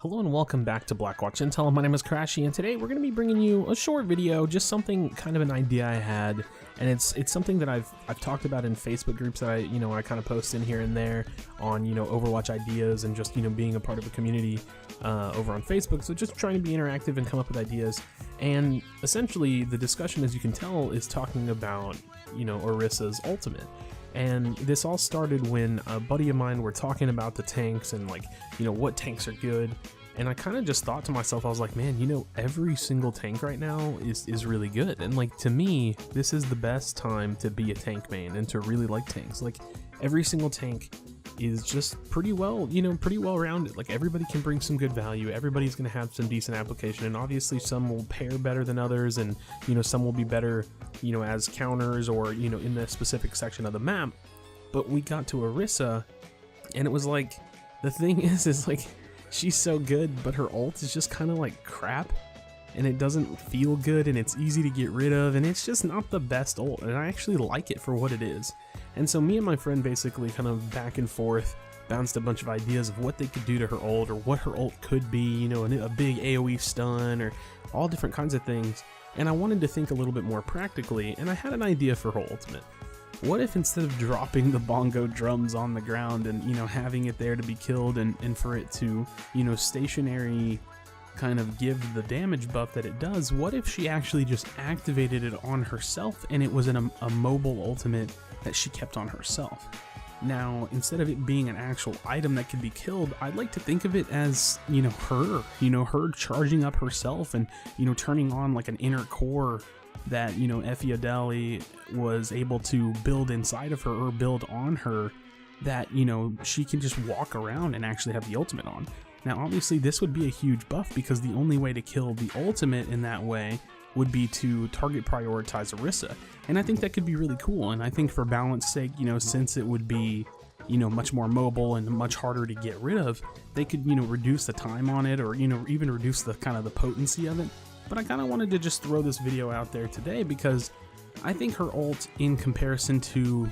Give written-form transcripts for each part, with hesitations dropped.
Hello and welcome back to Blackwatch Intel. My name is Crashy, and today we're going to be bringing you a short video, just something, kind of an idea I had, and it's something that I've talked about in Facebook groups that I kind of post in here and there on, Overwatch ideas and just, being a part of a community over on Facebook. So just trying to be interactive and come up with ideas. And essentially the discussion, as you can tell, is talking about, Orissa's ultimate. And this all started when a buddy of mine were talking about the tanks and what tanks are good. And I kind of just thought to myself, I was like, man, every single tank right now is really good. And to me, this is the best time to be a tank main and to really like tanks. Every single tank is just pretty well rounded. Everybody can bring some good value. Everybody's going to have some decent application, and obviously some will pair better than others, and some will be better as counters or in the specific section of the map. But we got to Orisa, and it was the thing is she's so good, but her ult is just kind of crap, and it doesn't feel good, and it's easy to get rid of, and it's just not the best ult, and I actually like it for what it is. And so me and my friend basically kind of back and forth bounced a bunch of ideas of what they could do to her ult, or what her ult could be, a big AoE stun, or all different kinds of things. And I wanted to think a little bit more practically, and I had an idea for her ultimate. What if instead of dropping the bongo drums on the ground and, having it there to be killed and for it to, stationary kind of give the damage buff that it does, what if she actually just activated it on herself and it was a mobile ultimate that she kept on herself? Now, instead of it being an actual item that could be killed, I'd like to think of it as, her charging up herself and, turning on an inner core that, Effiodali was able to build inside of her or build on her, that, she can just walk around and actually have the ultimate on. Now, obviously, this would be a huge buff because the only way to kill the ultimate in that way would be to target prioritize Orisa. And I think that could be really cool. And I think for balance sake, since it would be, much more mobile and much harder to get rid of, they could, reduce the time on it, or, even reduce the kind of the potency of it. But I kind of wanted to just throw this video out there today because I think her ult, in comparison to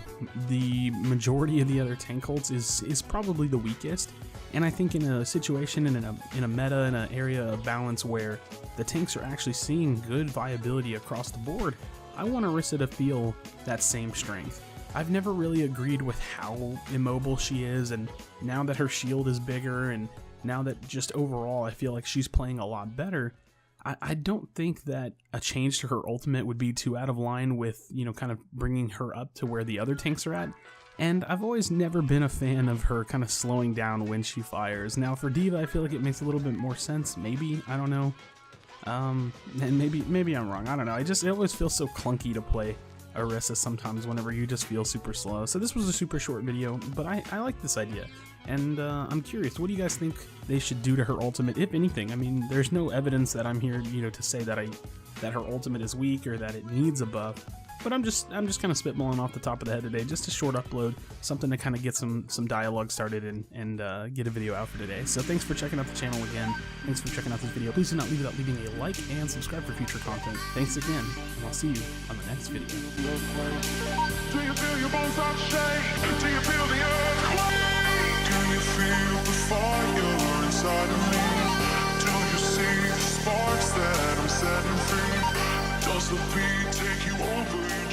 the majority of the other tank ults, is probably the weakest. And I think in a situation and in a meta, in an area of balance where the tanks are actually seeing good viability across the board, I want Orisa to feel that same strength. I've never really agreed with how immobile she is, and now that her shield is bigger, and now that just overall I feel like she's playing a lot better, I don't think that a change to her ultimate would be too out of line with, kind of bringing her up to where the other tanks are at. And I've always never been a fan of her kind of slowing down when she fires. Now for D.Va, I feel like it makes a little bit more sense, maybe, I don't know. And maybe I'm wrong, I don't know. It always feels so clunky to play Orisa sometimes whenever you just feel super slow. So this was a super short video, but I like this idea. And I'm curious, what do you guys think they should do to her ultimate, if anything? I mean, there's no evidence that I'm here, to say that her ultimate is weak or that it needs a buff. But I'm just kind of spitballing off the top of the head today, just a short upload, something to kind of get some dialogue started and get a video out for today. So thanks for checking out the channel again. Thanks for checking out this video. Please do not leave without leaving a like and subscribe for future content. Thanks again, and I'll see you on the next video. Do you feel your bones start to shake? Do you feel the earthquake? Do you feel the fire inside of me? Do you see the sparks that I'm setting free? Does the beat take you over?